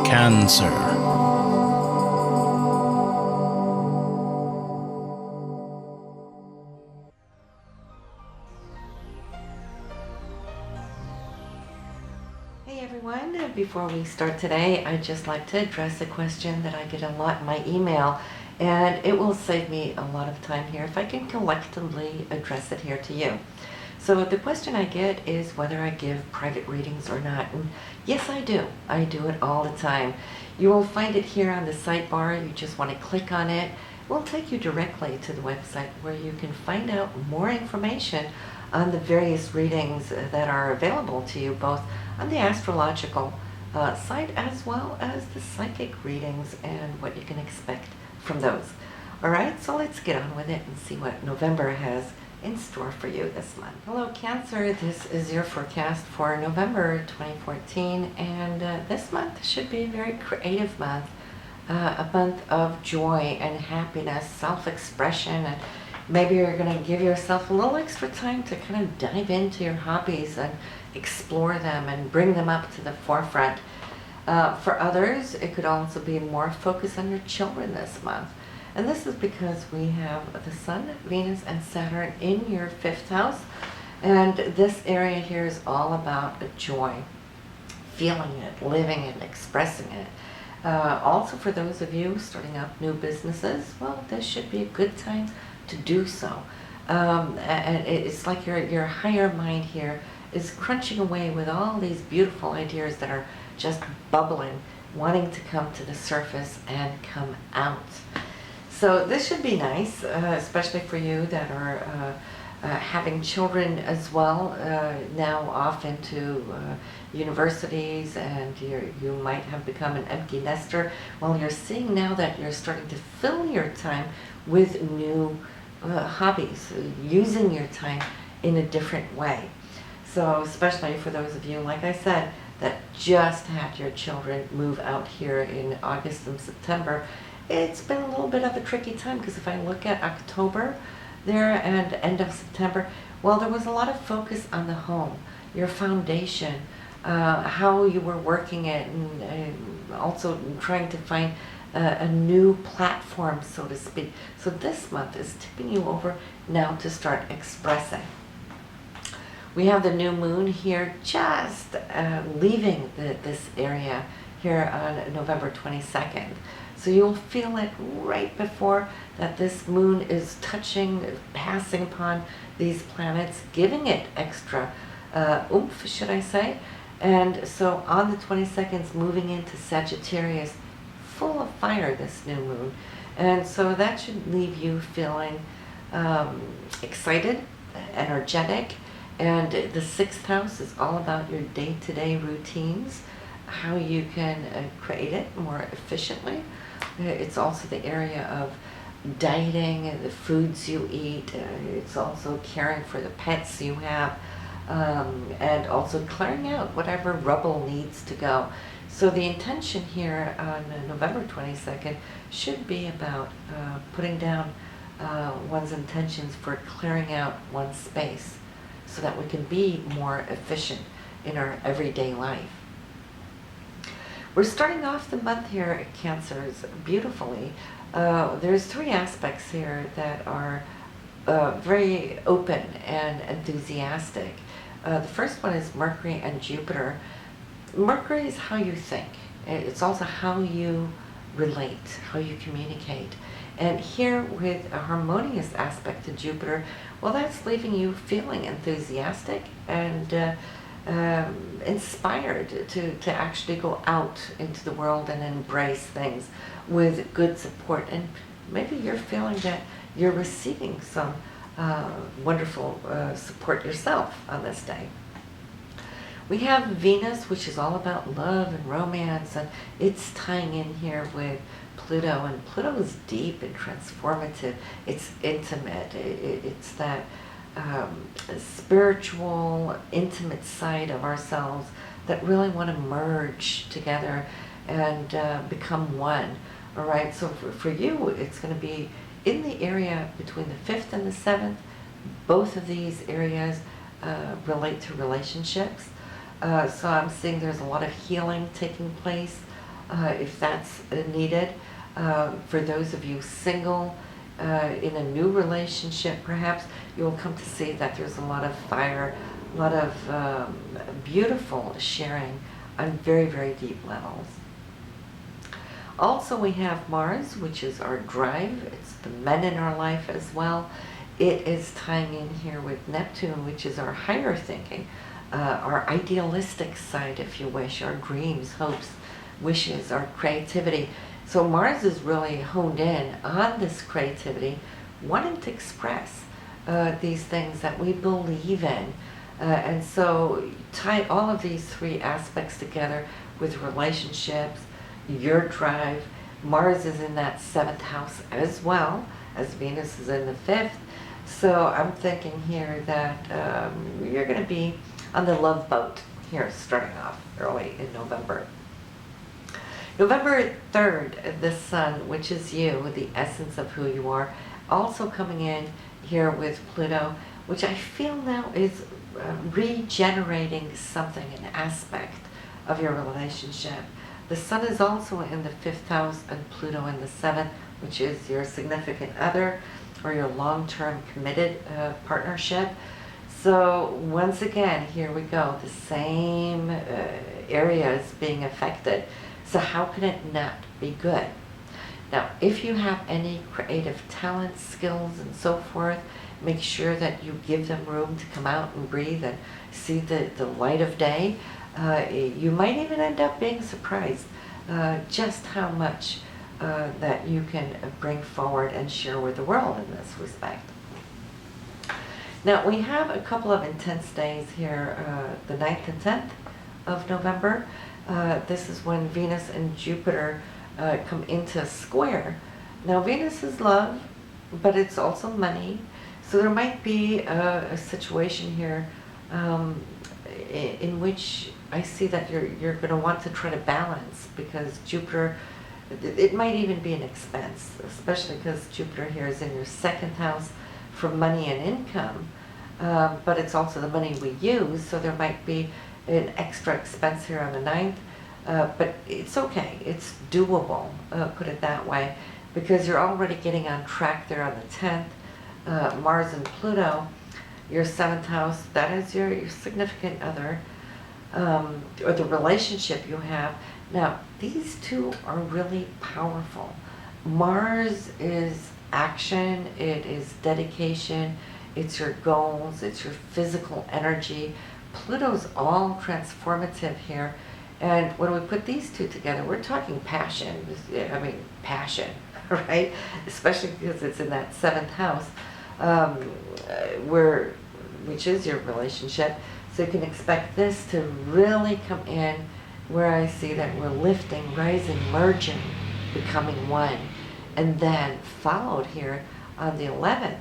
Cancer. Hey everyone, before we start today, I'd just like to address a question that I get a lot in my email, and it will save me a lot of time here if I can collectively address it here to you. So the question I get is whether I give private readings or not. And yes, I do. I do it all the time. You will find it here on the sidebar. You just want to click on it. It will take you directly to the website where you can find out more information on the various readings that are available to you, both on the astrological side as well as the psychic readings and what you can expect from those. All right, so let's get on with it and see what November has in store for you this month. Hello Cancer, this is your forecast for November 2014, and this month should be a very creative month, a month of joy and happiness, self-expression, and maybe you're going to give yourself a little extra time to kind of dive into your hobbies and explore them and bring them up to the forefront. For others, it could also be more focus on your children this month. And this is because we have the Sun, Venus, and Saturn in your 5th house. And this area here is all about joy, feeling it, living it, expressing it. Also for those of you starting up new businesses, well, this should be a good time to do so. And it's like your higher mind here is crunching away with all these beautiful ideas that are just bubbling, wanting to come to the surface and come out. So this should be nice, especially for you that are having children as well, now off into universities, and you might have become an empty nester. Well, you're seeing now that you're starting to fill your time with new hobbies, using your time in a different way. So especially for those of you, like I said, that just had your children move out here in August and September, it's been a little bit of a tricky time, because if I look at October there and end of September, well, there was a lot of focus on the home, your foundation, how you were working it, and also trying to find a new platform, so to speak. So this month is tipping you over now to start expressing. We have the new moon here just leaving this area here on November 22nd. So you'll feel it right before that this moon is touching, passing upon these planets, giving it extra oomph, should I say. And so on the 22nd, it's moving into Sagittarius, full of fire, this new moon. And so that should leave you feeling excited, energetic. And the 6th house is all about your day-to-day routines, how you can create it more efficiently. It's also the area of dieting, the foods you eat. It's also caring for the pets you have, and also clearing out whatever rubble needs to go. So the intention here on November 22nd should be about putting down one's intentions for clearing out one's space so that we can be more efficient in our everyday life. We're starting off the month here at Cancers beautifully. There's 3 aspects here that are very open and enthusiastic. The first one is Mercury and Jupiter. Mercury is how you think. It's also how you relate, how you communicate. And here with a harmonious aspect to Jupiter, well, that's leaving you feeling enthusiastic and inspired to actually go out into the world and embrace things with good support. And maybe you're feeling that you're receiving some wonderful support yourself on this day. We have Venus, which is all about love and romance, and it's tying in here with Pluto, and Pluto is deep and transformative. It's intimate. It's that spiritual, intimate side of ourselves that really want to merge together and become one. All right, so for you, it's going to be in the area between the 5th and the 7th. Both of these areas relate to relationships. So I'm seeing there's a lot of healing taking place, if that's needed. For those of you single, in a new relationship perhaps, you'll come to see that there's a lot of fire, a lot of beautiful sharing on very, very deep levels. Also, we have Mars, which is our drive. It's the men in our life as well. It is tying in here with Neptune, which is our higher thinking, our idealistic side, if you wish, our dreams, hopes, wishes, our creativity. So Mars is really honed in on this creativity, wanting to express these things that we believe in. And so tie all of these three aspects together with relationships, your drive. Mars is in that 7th house as well, as Venus is in the 5th. So I'm thinking here that you're going to be on the love boat here starting off early in November. November 3rd, the Sun, which is you, the essence of who you are, also coming in here with Pluto, which I feel now is regenerating something, an aspect of your relationship. The Sun is also in the 5th house and Pluto in the 7th, which is your significant other or your long-term committed partnership. So once again, here we go, the same areas being affected. So how can it not be good? Now, if you have any creative talents, skills, and so forth, make sure that you give them room to come out and breathe and see the light of day. You might even end up being surprised just how much that you can bring forward and share with the world in this respect. Now, we have a couple of intense days here, the 9th and 10th of November. This is when Venus and Jupiter come into square. Now, Venus is love, but it's also money. So there might be a situation here in which I see that you're going to want to try to balance, because Jupiter, it might even be an expense, especially because Jupiter here is in your 2nd house for money and income, but it's also the money we use, so there might be an extra expense here on the 9th, but it's okay, it's doable, put it that way, because you're already getting on track there on the 10th. Mars and Pluto, your 7th house, that is your significant other, or the relationship you have. Now, these two are really powerful. Mars is action, it is dedication, it's your goals, it's your physical energy. Pluto's all transformative here. And when we put these two together, we're talking passion. I mean, passion, right? Especially because it's in that 7th house, which is your relationship. So you can expect this to really come in where I see that we're lifting, rising, merging, becoming one. And then followed here on the 11th,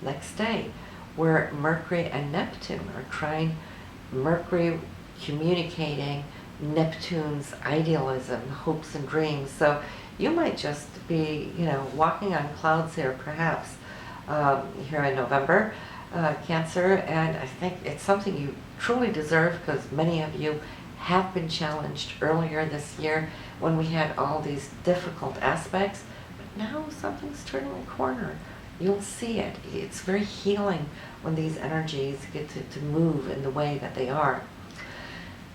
next day, where Mercury and Neptune are trying, Mercury communicating Neptune's idealism, hopes and dreams. So you might just be, walking on clouds here perhaps here in November, Cancer, and I think it's something you truly deserve, because many of you have been challenged earlier this year when we had all these difficult aspects, but now something's turning a corner. You'll see it. It's very healing when these energies get to move in the way that they are.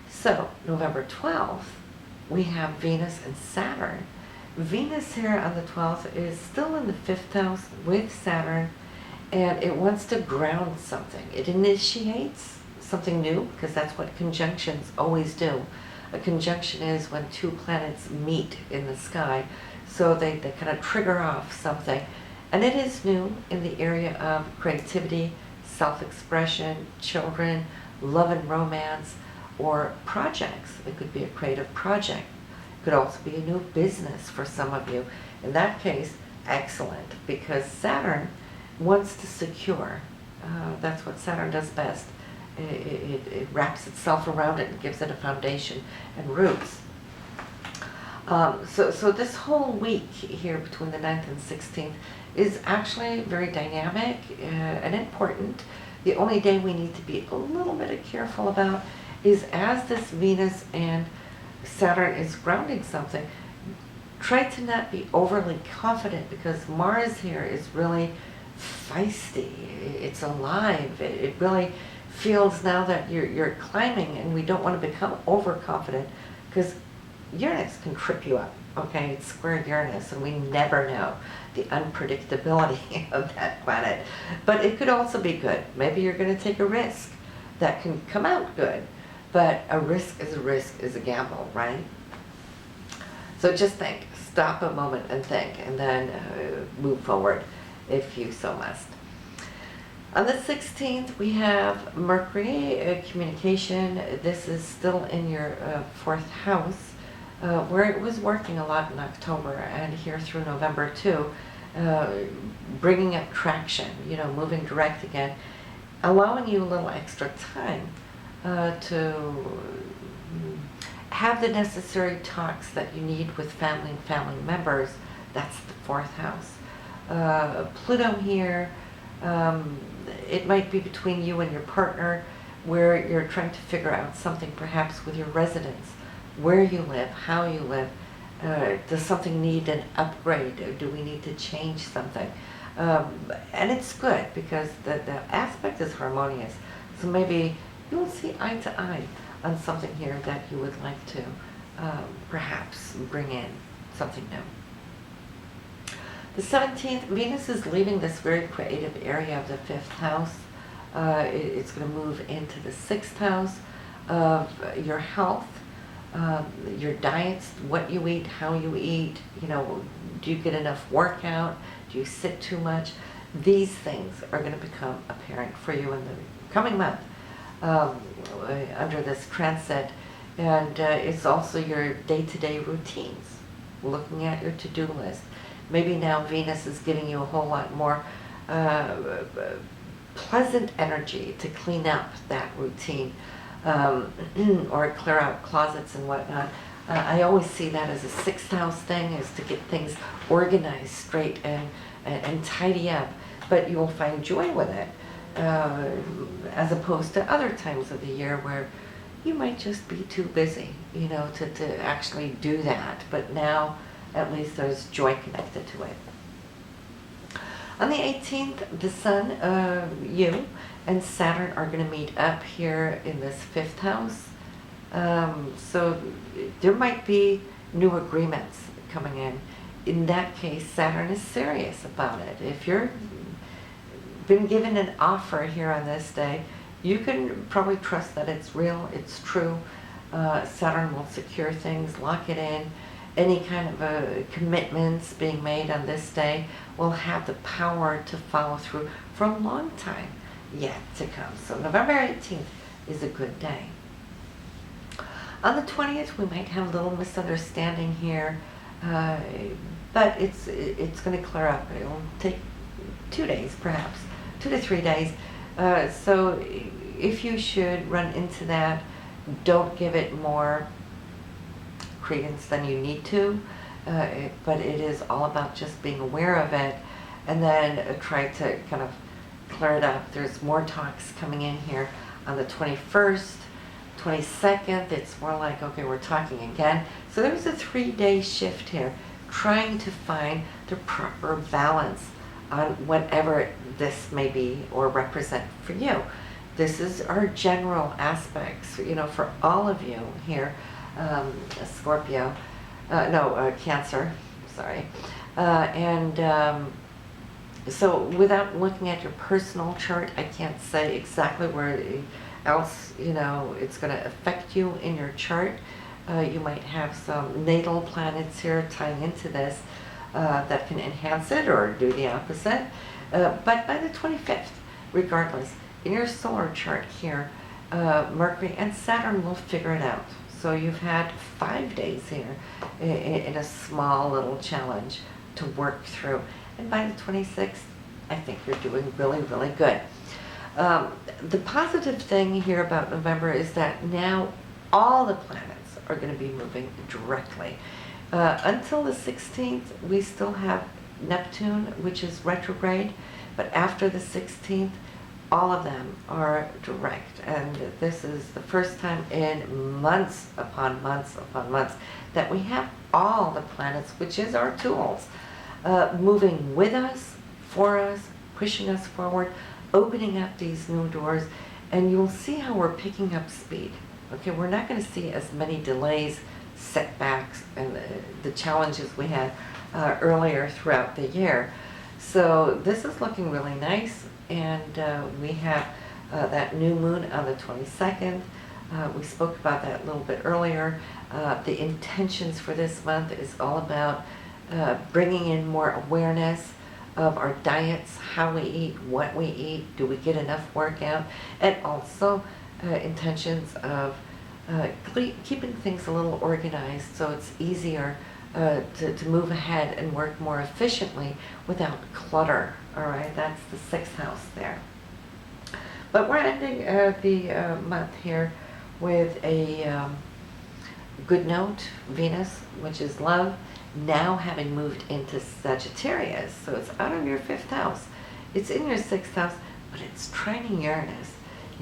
So, November 12th, we have Venus and Saturn. Venus here on the 12th is still in the 5th house with Saturn, and it wants to ground something. It initiates something new, because that's what conjunctions always do. A conjunction is when two planets meet in the sky, so they kind of trigger off something. And it is new in the area of creativity, self-expression, children, love and romance, or projects. It could be a creative project. It could also be a new business for some of you. In that case, excellent, because Saturn wants to secure. That's what Saturn does best. It wraps itself around it and gives it a foundation and roots. So this whole week here between the 9th and 16th is actually very dynamic and important. The only day we need to be a little bit careful about is as this Venus and Saturn is grounding something. Try to not be overly confident, because Mars here is really feisty. It's alive. It really feels now that you're climbing, and we don't want to become overconfident, because Uranus can trip you up. Okay, it's square Uranus, and we never know the unpredictability of that planet. But it could also be good. Maybe you're going to take a risk that can come out good. But a risk is a gamble, right? So just think, stop a moment and think, and then move forward if you so must. On the 16th, we have Mercury, communication. This is still in your 4th house, where it was working a lot in October and here through November too, bringing up traction, moving direct again, allowing you a little extra time to have the necessary talks that you need with family and family members. That's the 4th house. Pluto here, it might be between you and your partner, where you're trying to figure out something perhaps with your residence, where you live, how you live. Does something need an upgrade? Do we need to change something? And it's good because the aspect is harmonious. So maybe you will see eye to eye on something here that you would like to perhaps bring in something new. The 17th, Venus is leaving this very creative area of the 5th house. It's going to move into the 6th house of your health, your diets, what you eat, how you eat, do you get enough workout, do you sit too much? These things are going to become apparent for you in the coming month under this transit. And it's also your day-to-day routines, looking at your to-do list. Maybe now Venus is giving you a whole lot more pleasant energy to clean up that routine, or clear out closets and whatnot. I always see that as a 6th house thing, is to get things organized, straight, and tidy up. But you will find joy with it, as opposed to other times of the year where you might just be too busy, to actually do that. But now, at least there's joy connected to it. On the 18th, the Sun, you, and Saturn are going to meet up here in this 5th house. So there might be new agreements coming in. In that case, Saturn is serious about it. If you're been given an offer here on this day, you can probably trust that it's real, it's true. Saturn will secure things, lock it in. Any kind of commitments being made on this day will have the power to follow through for a long time yet to come. So November 18th is a good day. On the 20th, we might have a little misunderstanding here, but it's going to clear up. It will take 2 days, perhaps 2 to 3 days. So if you should run into that, don't give it more credence than you need to, but it is all about just being aware of it, and then try to kind of clear it up. There's more talks coming in here on the 21st, 22nd. It's more like, okay, we're talking again. So there's a 3-day shift here, trying to find the proper balance on whatever this may be or represent for you. This is our general aspects, for all of you here. Scorpio, Cancer, sorry. So without looking at your personal chart, I can't say exactly where else, it's going to affect you in your chart. You might have some natal planets here tying into this that can enhance it or do the opposite. But by the 25th, regardless, in your solar chart here, Mercury and Saturn will figure it out. So you've had 5 days here in a small little challenge to work through. And by the 26th, I think you're doing really, really good. The positive thing here about November is that now all the planets are going to be moving directly. Until the 16th, we still have Neptune, which is retrograde. But after the 16th, all of them are direct, and this is the first time in months upon months upon months that we have all the planets, which is our tools, moving with us, for us, pushing us forward, opening up these new doors, and you'll see how we're picking up speed. Okay, we're not going to see as many delays, setbacks, and the challenges we had earlier throughout the year. So this is looking really nice, and we have that new moon on the 22nd. We spoke about that a little bit earlier. The intentions for this month is all about bringing in more awareness of our diets, how we eat, what we eat, do we get enough workout, and also intentions of keeping things a little organized so it's easier to move ahead and work more efficiently without clutter. All right, that's the 6th house there. But we're ending the month here with a good note, Venus, which is love, now having moved into Sagittarius. So it's out of your 5th house. It's in your 6th house, but it's trining Uranus.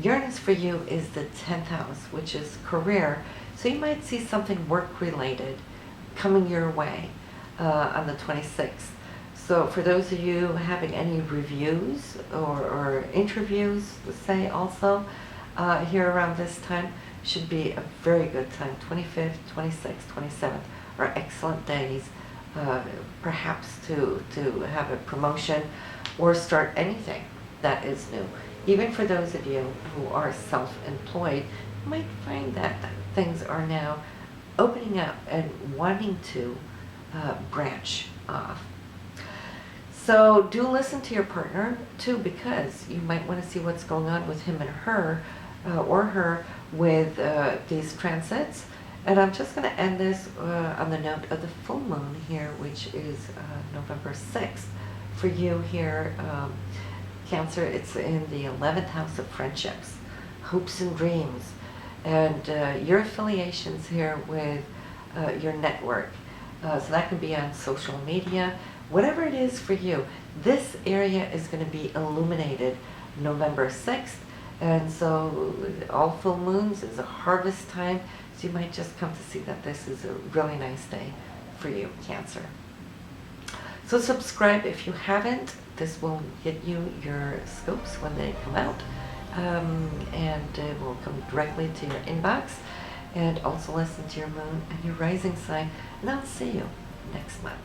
Uranus for you is the 10th house, which is career. So you might see something work-related coming your way on the 26th. So for those of you having any reviews or interviews, let's say also, here around this time, should be a very good time. 25th, 26th, 27th are excellent days, perhaps to have a promotion or start anything that is new. Even for those of you who are self-employed, you might find that things are now opening up and wanting to branch off. So do listen to your partner too, because you might want to see what's going on with him and her, or her, with these transits. And I'm just going to end this on the note of the full moon here, which is November 6th. For you here, Cancer, it's in the 11th house of friendships, hopes and dreams, and your affiliations here with your network. So that can be on social media, whatever it is for you. This area is going to be illuminated November 6th, and so all full moons is a harvest time, so you might just come to see that this is a really nice day for you, Cancer. So subscribe if you haven't. This will get you your scopes when they come out, and it will come directly to your inbox. And also listen to your moon and your rising sign, and I'll see you next month.